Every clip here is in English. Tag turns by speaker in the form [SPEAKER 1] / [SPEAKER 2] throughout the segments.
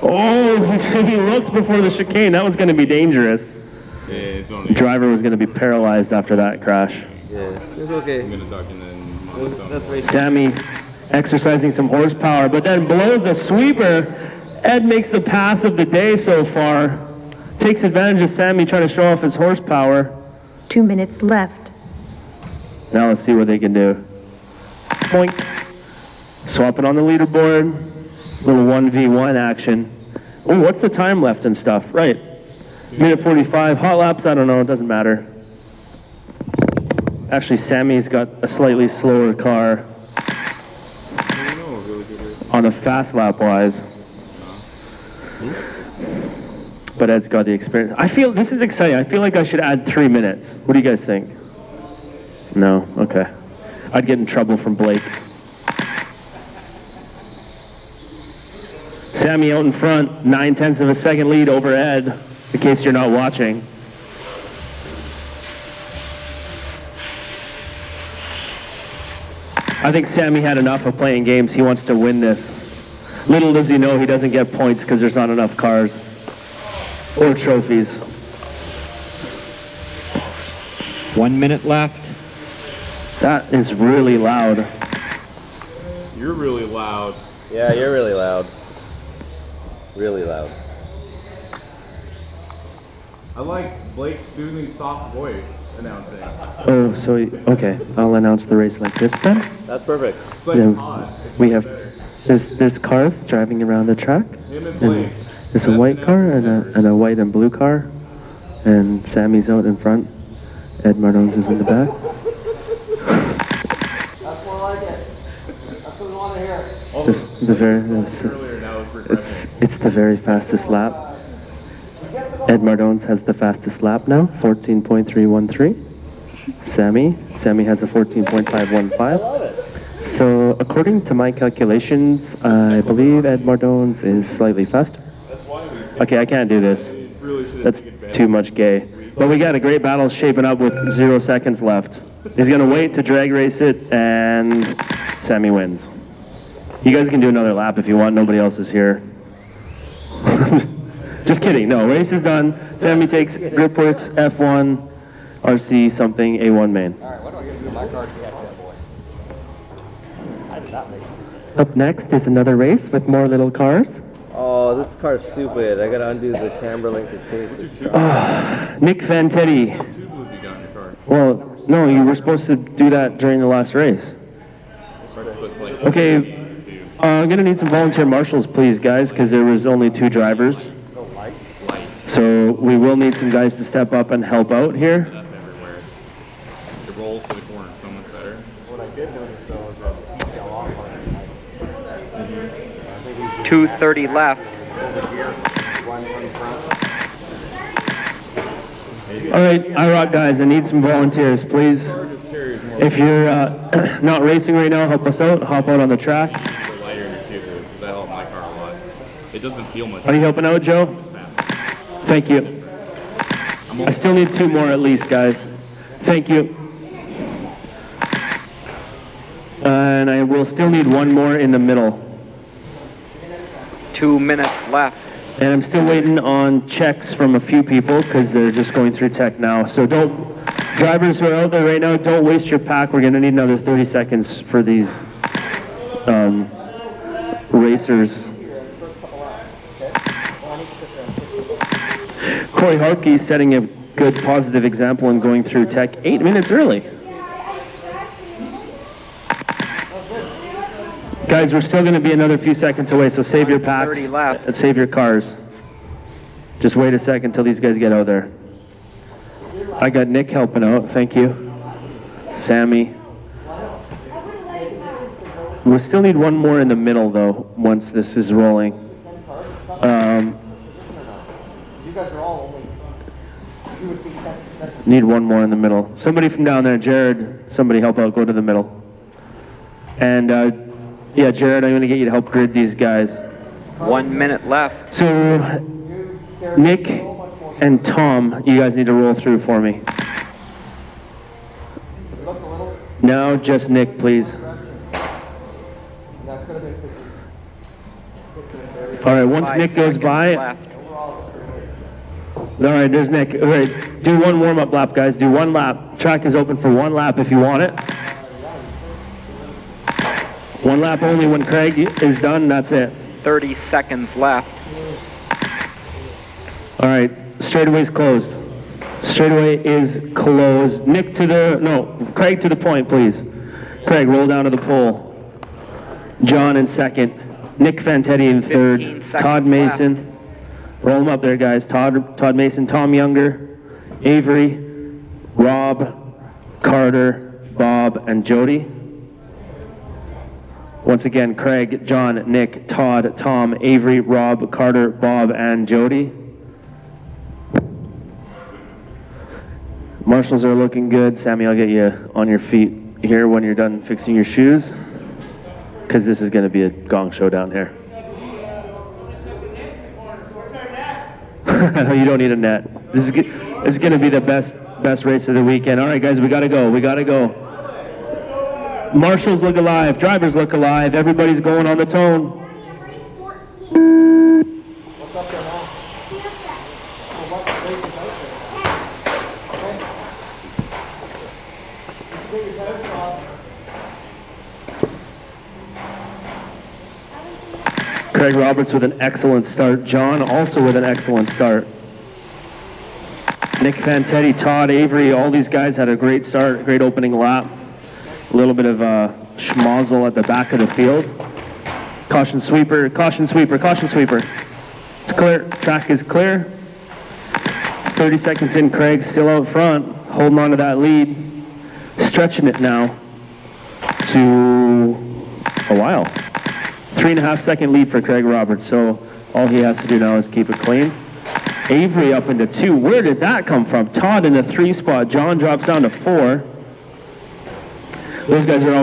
[SPEAKER 1] Oh, he looked before the chicane. That was going to be dangerous.
[SPEAKER 2] Yeah, it's only.
[SPEAKER 1] The driver was going to be paralyzed after that crash.
[SPEAKER 3] Yeah, it's okay.
[SPEAKER 2] I'm gonna duck and then.
[SPEAKER 3] That's right.
[SPEAKER 1] Sammy exercising some horsepower, but then blows the sweeper. Ed makes the pass of the day so far. Takes advantage of Sammy trying to show off his horsepower.
[SPEAKER 4] 2 minutes left.
[SPEAKER 1] Now let's see what they can do. Boink. Swapping on the leaderboard. Little 1v1 action. Oh, what's the time left and stuff? Right. Minute 45. Hot laps, I don't know, it doesn't matter. Actually, Sammy's got a slightly slower car on a fast lap wise. But Ed's got the experience. I feel, this is exciting. I feel like I should add 3 minutes. What do you guys think? No? Okay. I'd get in trouble from Blake. Sammy out in front, 9/10 of a second lead over Ed, in case you're not watching. I think Sammy had enough of playing games. He wants to win this. Little does he know he doesn't get points because there's not enough cars or trophies.
[SPEAKER 5] 1 minute left.
[SPEAKER 1] That is really loud.
[SPEAKER 2] You're really loud.
[SPEAKER 3] Yeah, you're really loud. Really loud.
[SPEAKER 2] I like Blake's soothing, soft voice announcing.
[SPEAKER 1] Oh, so, okay, I'll announce the race like this then.
[SPEAKER 3] That's perfect.
[SPEAKER 2] It's like
[SPEAKER 1] Yeah,
[SPEAKER 2] hot. It's
[SPEAKER 1] we
[SPEAKER 2] way
[SPEAKER 1] have,
[SPEAKER 2] better.
[SPEAKER 1] there's cars driving around the track.
[SPEAKER 2] Him and Blake.
[SPEAKER 1] And there's a white car and a white and blue car. And Sammy's out in front. Ed Mardones is in the back.
[SPEAKER 6] That's more like it. That's what we want to hear.
[SPEAKER 1] The very,
[SPEAKER 2] Earlier, now it's regretting.
[SPEAKER 1] it's the very fastest lap. Ed Mardones has the fastest lap now, 14.313. Sammy has a 14.515. So according to my calculations, I believe Ed Mardones is slightly faster. Okay, I can't do this. That's too much gay. But we got a great battle shaping up with 0 seconds left. He's gonna wait to drag race it, and Sammy wins. You guys can do another lap if you want, nobody else is here. Just kidding, no, race is done. Sammy takes Gripworks, F1, RC something, A1 main.
[SPEAKER 6] Alright, what do I get to do my car to catch that boy? I did not make this.
[SPEAKER 1] Up next is another race with more little cars.
[SPEAKER 3] Oh, this car's stupid. I gotta undo the camber link to change it.
[SPEAKER 1] Nick Fantetti.
[SPEAKER 2] What tube have you got in your car?
[SPEAKER 1] Well, no, you were supposed to do that during the last race. Okay, I'm gonna need some volunteer marshals, please, guys, because there was only 2 drivers. So we will need some guys to step up and help out here.
[SPEAKER 2] That's everywhere. It rolls to the corner so much better.
[SPEAKER 6] What I did notice though is that he fell off on it.
[SPEAKER 5] 2:30 left.
[SPEAKER 6] One from front.
[SPEAKER 1] All right, IROC guys, I need some volunteers, please. If you're not racing right now, help us out. Hop out on the track.
[SPEAKER 2] The lighter in your tube is, that helped my car a lot. It doesn't feel much.
[SPEAKER 1] Are you helping out, Joe? Thank you. I still need 2 more at least, guys. Thank you. And I will still need 1 more in the middle.
[SPEAKER 5] 2 minutes left.
[SPEAKER 1] And I'm still waiting on checks from a few people because they're just going through tech now. So drivers who are out there right now, don't waste your pack. We're going to need another 30 seconds for these racers. Corey Harkey setting a good positive example in going through tech 8 minutes early. Guys, we're still going to be another few seconds away, so save your packs
[SPEAKER 5] 30 left.
[SPEAKER 1] and save your cars. Just wait a second till these guys get out there. I got Nick helping out, thank you. Sammy. We still need 1 more in the middle though, once this is rolling.
[SPEAKER 6] You guys are all only. You would think that's
[SPEAKER 1] Need 1 more in the middle. Somebody from down there, Jared, somebody help out, go to the middle. And yeah, Jared, I'm gonna get you to help grid these guys.
[SPEAKER 5] 1 minute left.
[SPEAKER 1] So, Nick and Tom, you guys need to roll through for me. Now, just Nick, please.
[SPEAKER 6] that could have been 50.
[SPEAKER 1] All right, once
[SPEAKER 5] 5
[SPEAKER 1] Nick goes
[SPEAKER 5] seconds
[SPEAKER 1] by,
[SPEAKER 5] left.
[SPEAKER 1] all right, there's Nick. All right, do one warm-up lap, guys. Do one lap. Track is open for one lap if you want it. One lap only when Craig is done, that's it.
[SPEAKER 5] 30 seconds left.
[SPEAKER 1] All right, straightaway's closed. Straightaway is closed. Nick to the, no, Craig to the point, please. Craig, roll down to the pole. John in second. Nick Fantetti in
[SPEAKER 5] 15
[SPEAKER 1] third.
[SPEAKER 5] seconds
[SPEAKER 1] Todd Mason.
[SPEAKER 5] left.
[SPEAKER 1] Roll them up there, guys. Todd Mason, Tom Younger, Avery, Rob, Carter, Bob, and Jody. Once again, Craig, John, Nick, Todd, Tom, Avery, Rob, Carter, Bob, and Jody. Marshals are looking good. Sammy, I'll get you on your feet here when you're done fixing your shoes, because this is going to be a gong show down here. You don't need a net. This is going to be the best race of the weekend. All right, guys, we got to go. We got to go. Marshals look alive. Drivers look alive. Everybody's going on the tone.
[SPEAKER 6] What's up there, Mom? Well, what race is out there? Get your toes off.
[SPEAKER 1] Craig Roberts with an excellent start. John also with an excellent start. Nick Fantetti, Todd, Avery, all these guys had a great start, great opening lap. A little bit of schmozzle at the back of the field. Caution sweeper, caution sweeper, caution sweeper. It's clear, track is clear. 30 seconds in, Craig still out front, holding on to that lead. Stretching it now to a while. 3.5 second lead for Craig Roberts, so all he has to do now is keep it clean. Avery up into 2. Where did that come from? Todd in the 3 spot. John drops down to 4. Those guys are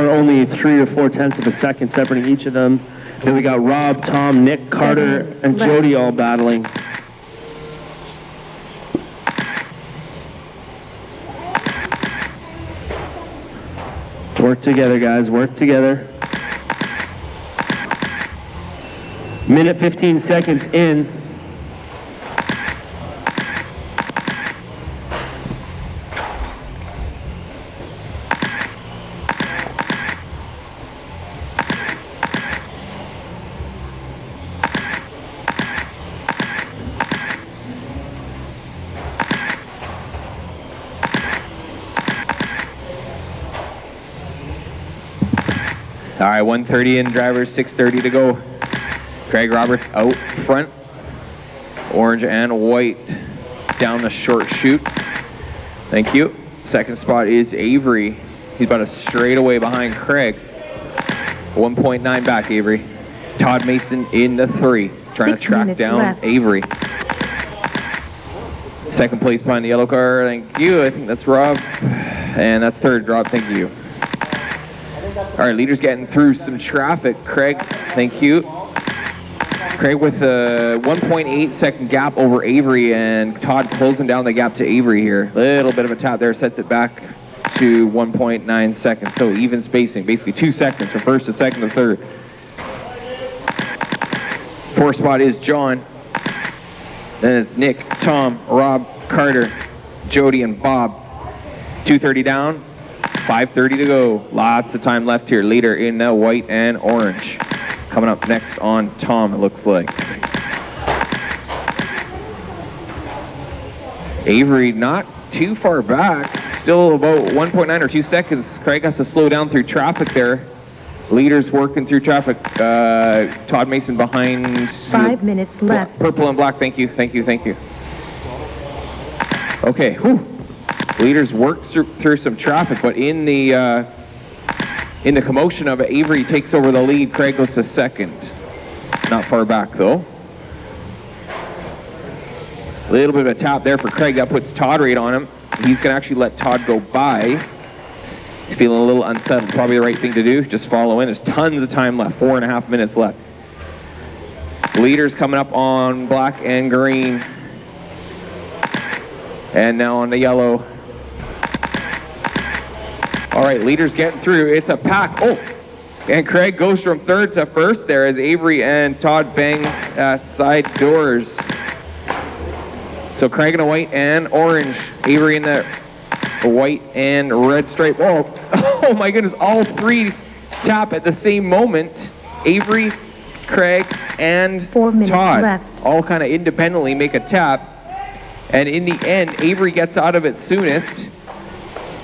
[SPEAKER 1] only 3 or 4 tenths of a second separating each of them. Then we got Rob, Tom, Nick, Carter, and Jody all battling. Work together, guys. Work together. Minute 15 seconds in.
[SPEAKER 7] All right, 1:30 in, drivers, 6:30 to go. Craig Roberts out front. Orange and white down the short chute. Thank you. Second spot is Avery. He's about a straightaway behind Craig. 1.9 back, Avery. Todd Mason in the 3, trying to track down
[SPEAKER 4] left.
[SPEAKER 7] Avery. Second place behind the yellow car, thank you. I think that's Rob. And that's third, Rob, thank you. All right, leaders getting through some traffic. Craig, thank you. Craig with a 1.8 second gap over Avery, and Todd closing down the gap to Avery here. Little bit of a tap there, sets it back to 1.9 seconds. So even spacing, basically 2 seconds from first to second to third. Fourth spot is John. Then it's Nick, Tom, Rob, Carter, Jody, and Bob. 2:30 down. 5:30 to go. Lots of time left here. Leader in white and orange. Coming up next on Tom, it looks like. Avery not too far back. Still about 1.9 or 2 seconds. Craig has to slow down through traffic there. Leaders working through traffic. Todd Mason behind.
[SPEAKER 4] 5 minutes left.
[SPEAKER 7] Purple and black. Thank you. Thank you. Thank you. Okay. Whew. Leaders worked through some traffic, but in the commotion of it, Avery takes over the lead. Craig goes to second. Not far back though. A little bit of a tap there for Craig. That puts Todd right on him. He's going to actually let Todd go by. He's feeling a little unsettled. Probably the right thing to do. Just follow in. There's tons of time left. 4.5 minutes left. Leaders coming up on black and green. And now on the yellow. All right, leaders getting through. It's a pack. Oh, And Craig goes from third to first there as Avery and Todd bang side doors. So Craig in a white and orange. Avery in the white and red stripe. Oh, oh my goodness, all three tap at the same moment. Avery, Craig, and
[SPEAKER 4] 4 minutes
[SPEAKER 7] Todd
[SPEAKER 4] left.
[SPEAKER 7] all kind of independently make a tap. And in the end, Avery gets out of it soonest.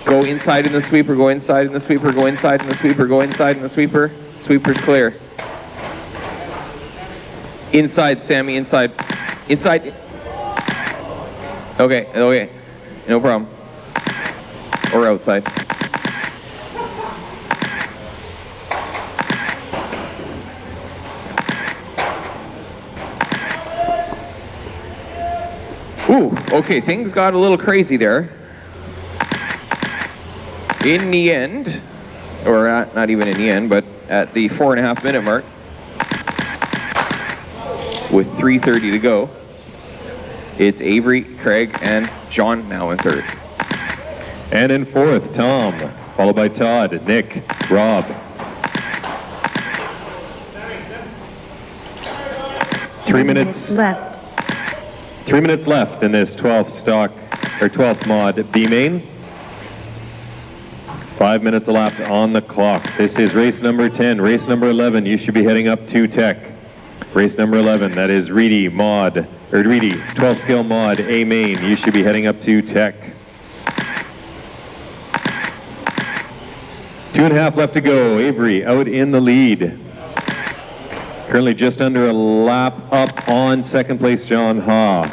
[SPEAKER 7] Go inside in the sweeper, go inside in the sweeper, go inside in the sweeper, go inside in the sweeper. Sweeper's clear. Inside, Sammy, inside. Inside. Okay, okay. No problem. Or outside. Ooh, okay, things got a little crazy there. In the end, or not even in the end, but at the 4.5 minute mark, with 3:30 to go, it's Avery, Craig, and John now in third.
[SPEAKER 8] And in fourth, Tom, followed by Todd, Nick, Rob. 3 minutes
[SPEAKER 4] left.
[SPEAKER 8] 3 minutes left in this 12th stock, or 12th mod B main. 5 minutes left on the clock. This is race number 10. Race number 11, you should be heading up to Tech. Race number 11, that is Reedy mod, or Reedy 12 scale mod A main. You should be heading up to Tech. 2.5 left to go. Avery out in the lead. Currently just under a lap up on second place John Ha,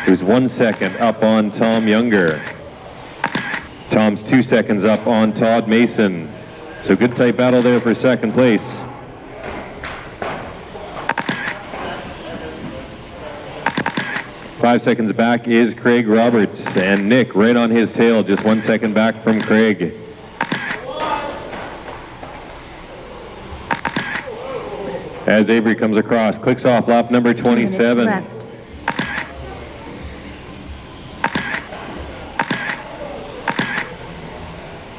[SPEAKER 8] who's 1 second up on Tom Younger. Tom's 2 seconds up on Todd Mason. So good tight battle there for second place. Five seconds back is Craig Roberts, and Nick right on his tail, just 1 second back from Craig. As Avery comes across, clicks off lap number 27.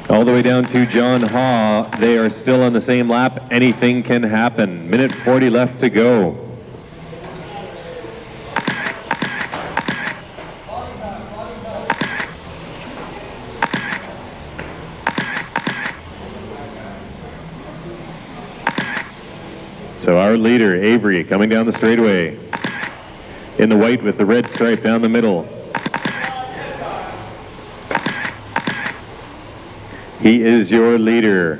[SPEAKER 8] All the way down to John Ha. They are still on the same lap. Anything can happen. Minute 40 left to go. So our leader, Avery, coming down the straightaway. In the white with the red stripe down the middle. He is your leader.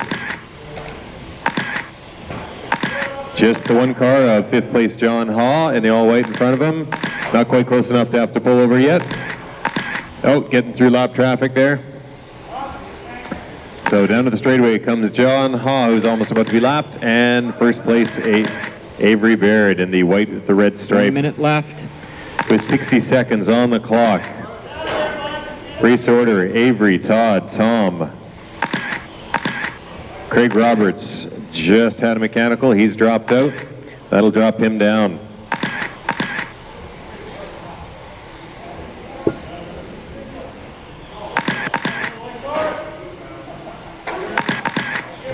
[SPEAKER 8] Just the one car of 5th place John Ha in the all white in front of him. Not quite close enough to have to pull over yet. Oh, getting through lap traffic there. So down to the straightaway comes John Ha, who's almost about to be lapped, and first place Avery Baird in the white with the red stripe.
[SPEAKER 5] 1 minute left.
[SPEAKER 8] With 60 seconds on the clock. Race order, Avery, Todd, Tom. Craig Roberts just had a mechanical, he's dropped out. That'll drop him down.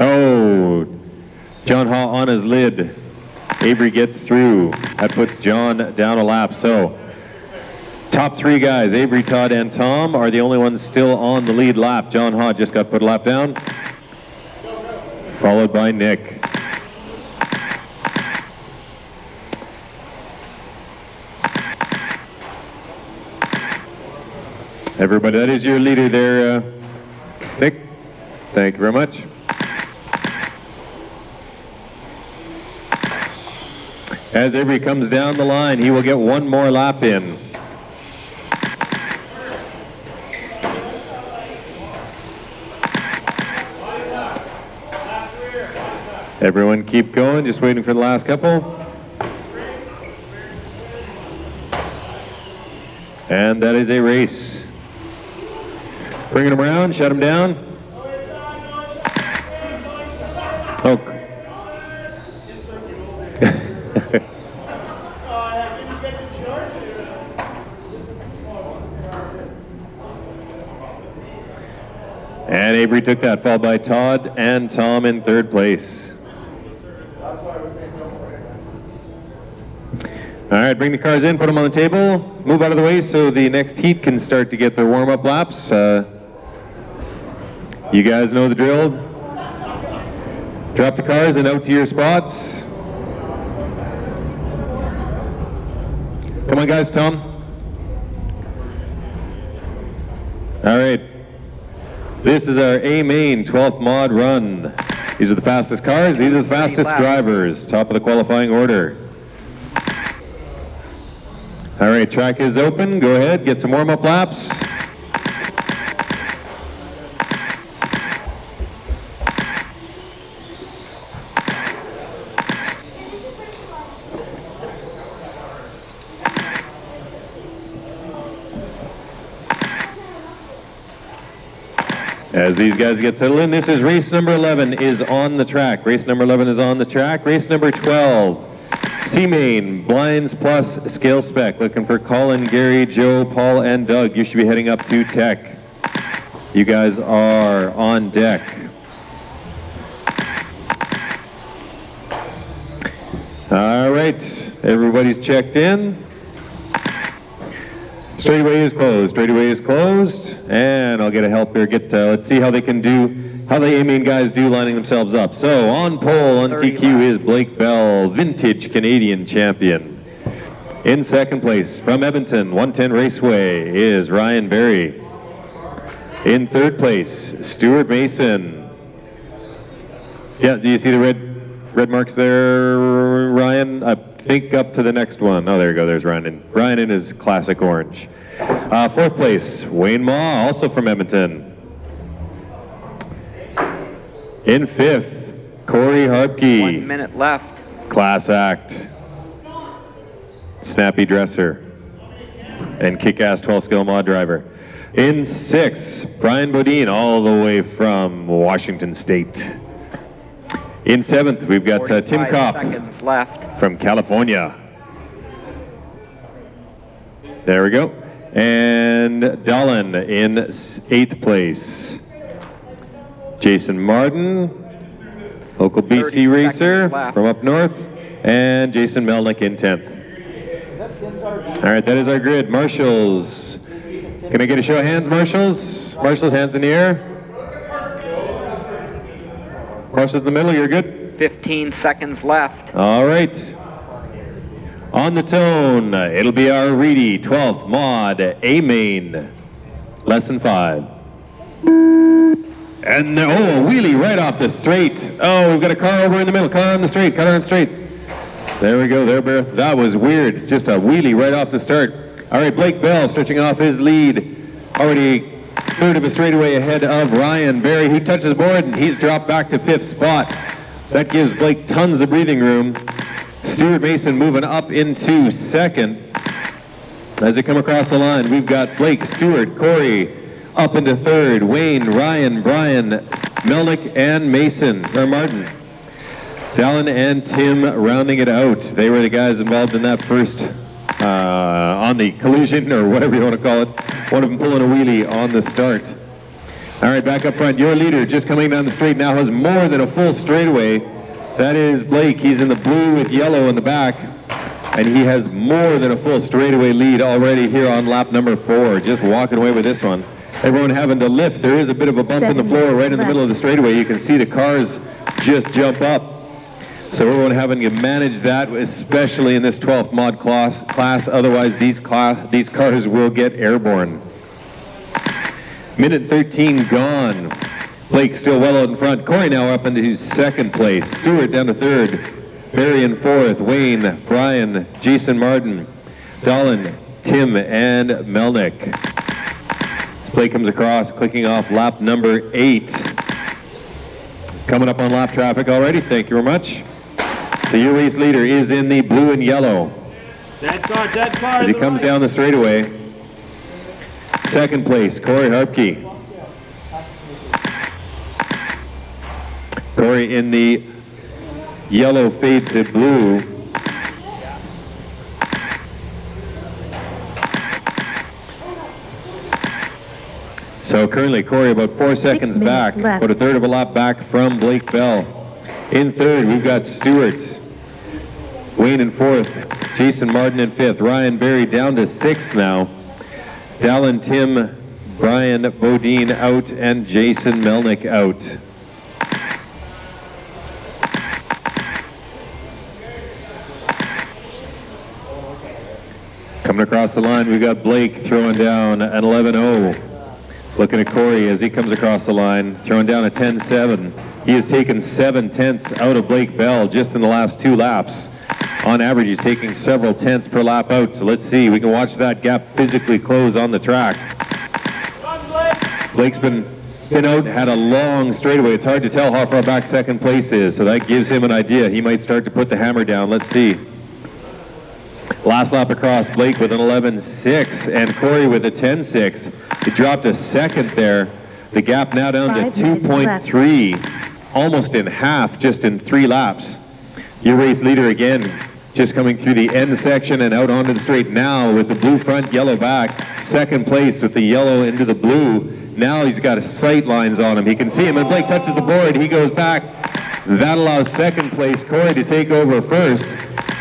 [SPEAKER 8] Oh, John Ha on his lid. Avery gets through. That puts John down a lap. So, top three guys, Avery, Todd, and Tom, are the only ones still on the lead lap. John Ha just got put a lap down, followed by Nick. Everybody, that is your leader there, Nick. Thank you very much. As Avery comes down the line, he will get one more lap in. Everyone keep going, just waiting for the last couple. And that is a race. Bringing him around, shut him down. Oh. And Avery took that, followed by Todd and Tom in third place. All right, bring the cars in, put them on the table, move out of the way so the next heat can start to get their warm-up laps. You guys know the drill. Drop the cars and out to your spots. Come on, guys, Tom. All right. This is our A main 12th mod run. These are the fastest cars. These are the fastest drivers. Top of the qualifying order. All right, track is open. Go ahead, get some warm-up laps. As these guys get settled in, this is race number 11 is on the track. Race number 11 is on the track. Race number 12. C-Main, Blinds Plus Scale Spec. Looking for Colin, Gary, Joe, Paul, and Doug. You should be heading up to Tech. You guys are on deck. All right, everybody's checked in. Straightaway is closed. Straightaway is closed, and I'll get a help here. Let's see how they can do. How the A-Main guys do lining themselves up. So on pole on TQ is Blake Bell, vintage Canadian champion. In second place from Edmonton, 110 Raceway is Ryan Berry. In third place, Stuart Mason. Yeah, do you see the red marks there, Ryan? I think up to the next one. Oh, there you go. There's Ryan. Ryan in his classic orange. Fourth place, Wayne Ma, also from Edmonton. In fifth, Corey Harpke.
[SPEAKER 5] 1 minute left.
[SPEAKER 8] Class act. Snappy dresser. And kick-ass 12-skill mod driver. In sixth, Brian Bodine, all the way from Washington State. In seventh, we've got Tim Kopp.
[SPEAKER 5] 45 seconds left.
[SPEAKER 8] From California. There we go. And Dolan in eighth place. Jason Martin, local BC racer from up north, and Jason Melnick in 10th. All right, that is our grid. Marshals, can I get a show of hands, Marshals? Marshals, hands in the air. Marshals in the middle, you're good?
[SPEAKER 5] 15 seconds left.
[SPEAKER 8] All right. On the tone, it'll be our Reedy 12th mod A-Main, lesson 5. And, oh, a wheelie right off the straight. Oh, we've got a car over in the middle. Car on the straight. Car on the straight. There we go. There, Beth. That was weird. Just a wheelie right off the start. All right, Blake Bell stretching off his lead. Already third of a straightaway ahead of Ryan Berry, who touches board, and he's dropped back to 5th spot. That gives Blake tons of breathing room. Stuart Mason moving up into 2nd. As they come across the line, we've got Blake, Stewart, Corey, up into 3rd, Wayne, Ryan, Brian, Melnick, and Mason, or Martin. Dallin and Tim rounding it out. They were the guys involved in that first, on the collision, or whatever you want to call it. One of them pulling a wheelie on the start. All right, back up front, your leader just coming down the straight now has more than a full straightaway. That is Blake. He's in the blue with yellow in the back. And he has more than a full straightaway lead already here on lap number 4. Just walking away with this one. Everyone having to lift. There is a bit of a bump in the floor right in the middle of the straightaway. You can see the cars just jump up. So everyone having to manage that, especially in this 12th mod class. Otherwise, these cars will get airborne. Minute 13 gone. Blake still well out in front. Corey now up into 2nd place. Stewart down to 3rd. Barry in 4th. Wayne, Brian, Jason Martin, Dolan, Tim, and Melnick. As Blake comes across, clicking off lap number 8. Coming up on lap traffic already. Thank you very much. So your race leader is in the blue and yellow.
[SPEAKER 6] Dead car.
[SPEAKER 8] As he comes down the straightaway. 2nd place, Corey Harpke. Corey in the yellow fade to blue. So currently Corey about 4 seconds back, about a third of a lap back from Blake Bell. In third, we've got Stewart. Wayne in fourth. Jason Martin in fifth. Ryan Berry down to sixth now. Dallin Tim, Brian Bodine out, and Jason Melnick out. Coming across the line, we've got Blake throwing down an 11-0. Looking at Corey as he comes across the line, throwing down a 10-7. He has taken 7 tenths out of Blake Bell just in the last 2 laps. On average, he's taking several tenths per lap out. So let's see, we can watch that gap physically close on the track. Blake's been out, had a long straightaway. It's hard to tell how far back second place is, so that gives him an idea. He might start to put the hammer down. Let's see. Last lap across, Blake with an 11.6 and Corey with a 10.6. He dropped a second there. The gap now down to 2.3, almost in half just in 3 laps. Your race leader again, just coming through the end section and out onto the straight now with the blue front, yellow back. Second place with the yellow into the blue. Now he's got sight lines on him. He can see him, and Blake touches the board. He goes back. That allows second place Corey to take over first.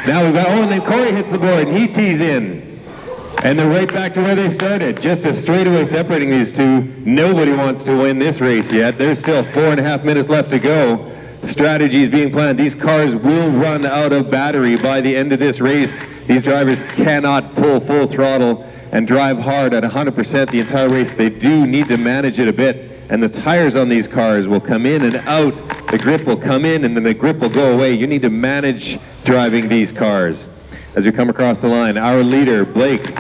[SPEAKER 8] Now we've got, and then Corey hits the board and he tees in. And they're right back to where they started. Just a straightaway separating these two. Nobody wants to win this race yet. There's still 4.5 minutes left to go. Strategies being planned. These cars will run out of battery by the end of this race. These drivers cannot pull full throttle and drive hard at 100% the entire race. They do need to manage it a bit. And the tires on these cars will come in and out. The grip will come in and then the grip will go away. You need to manage driving these cars. As we come across the line, our leader, Blake,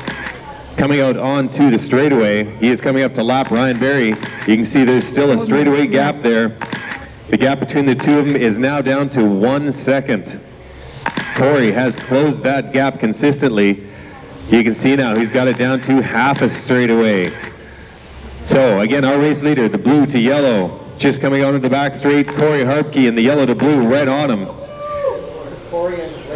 [SPEAKER 8] coming out onto the straightaway. He is coming up to lap Ryan Berry. You can see there's still a straightaway gap there. The gap between the two of them is now down to 1 second. Corey has closed that gap consistently. You can see now he's got it down to half a straightaway. So again, our race leader, the blue to yellow, just coming out of the back straight, Corey Harpke, and the yellow to blue right on him.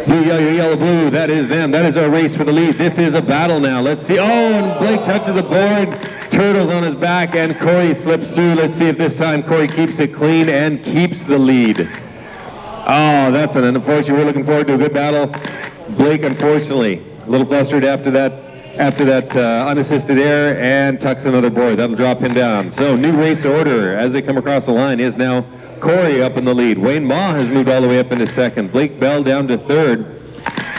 [SPEAKER 8] Blue, yellow, yellow, blue, that is them. That is our race for the lead. This is a battle now. Let's see. Oh, and Blake touches the board. Turtles on his back, and Corey slips through. Let's see if this time Corey keeps it clean and keeps the lead. Oh, that's an unfortunate. We're looking forward to a good battle. Blake, unfortunately, a little flustered after that unassisted air, and tucks another board. That'll drop him down. So new race order as they come across the line is now Corey up in the lead. Wayne Ma has moved all the way up into second. Blake Bell down to third.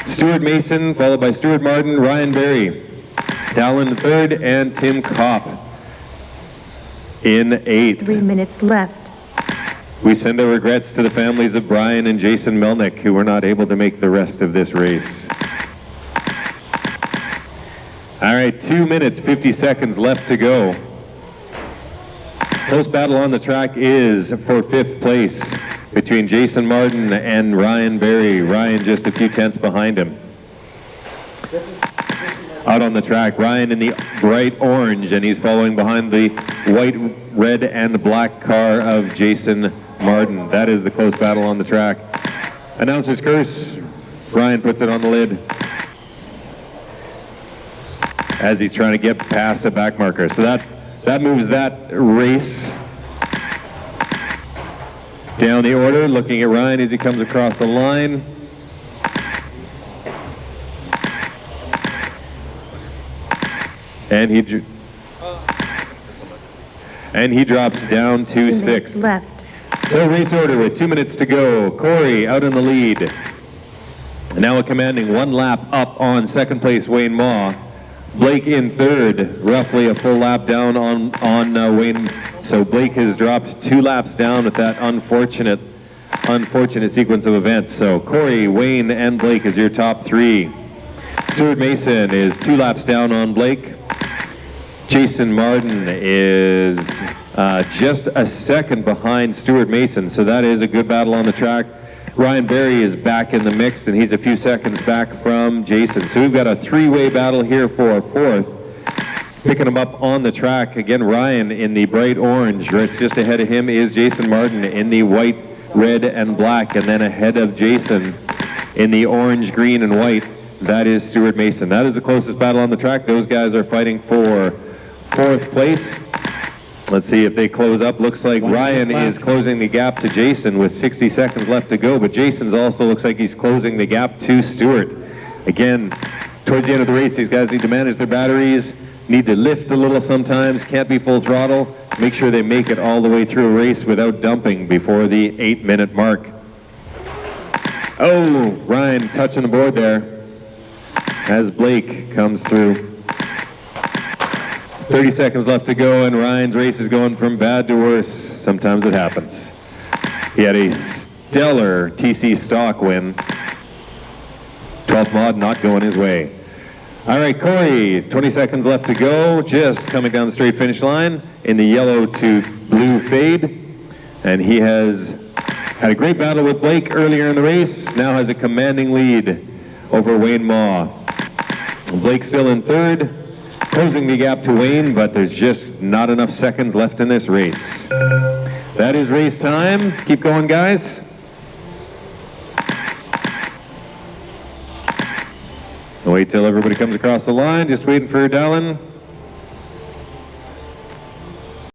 [SPEAKER 8] Stuart Mason, followed by Stuart Martin, Ryan Berry. Dallin third, and Tim Kopp in eighth.
[SPEAKER 4] 3 minutes left.
[SPEAKER 8] We send our regrets to the families of Brian and Jason Melnick, who were not able to make the rest of this race. All right, 2 minutes, 50 seconds left to go. Close battle on the track is for 5th place between Jason Martin and Ryan Berry. Ryan just a few tenths behind him. Out on the track, Ryan in the bright orange, and he's following behind the white, red, and black car of Jason Martin. That is the close battle on the track. Announcer's curse. Ryan puts it on the lid as he's trying to get past a back marker. So that moves that race down the order. Looking at Ryan as he comes across the line. And he drops down to 6th.
[SPEAKER 4] Left.
[SPEAKER 8] So race order with 2 minutes to go. Corey out in the lead. Now commanding 1 lap up on 2nd place Wayne Ma. Blake in 3rd, roughly a full lap down on Wayne. So Blake has dropped 2 laps down with that unfortunate sequence of events. So Corey, Wayne, and Blake is your top 3. Stuart Mason is 2 laps down on Blake. Jason Martin is just a second behind Stuart Mason, so that is a good battle on the track. Ryan Berry is back in the mix, and he's a few seconds back from Jason. So we've got a 3-way battle here for 4th. Picking him up on the track, again, Ryan in the bright orange. Just ahead of him is Jason Martin in the white, red, and black, and then ahead of Jason in the orange, green, and white, that is Stuart Mason. That is the closest battle on the track. Those guys are fighting for 4th place. Let's see if they close up. Looks like Ryan is closing the gap to Jason with 60 seconds left to go, but Jason's also looks like he's closing the gap to Stewart. Again, towards the end of the race, these guys need to manage their batteries, need to lift a little sometimes, can't be full throttle. Make sure they make it all the way through a race without dumping before the 8-minute mark. Oh, Ryan touching the board there as Blake comes through. 30 seconds left to go, and Ryan's race is going from bad to worse. Sometimes it happens. He had a stellar TC stock win. 12th mod not going his way. All right, Corey, 20 seconds left to go. Just coming down the straight finish line in the yellow to blue fade. And he has had a great battle with Blake earlier in the race. Now has a commanding lead over Wayne Maw. Blake still in third, closing the gap to Wayne, but there's just not enough seconds left in this race. That is race time. Keep going, guys. Wait till everybody comes across the line. Just waiting for Dallin.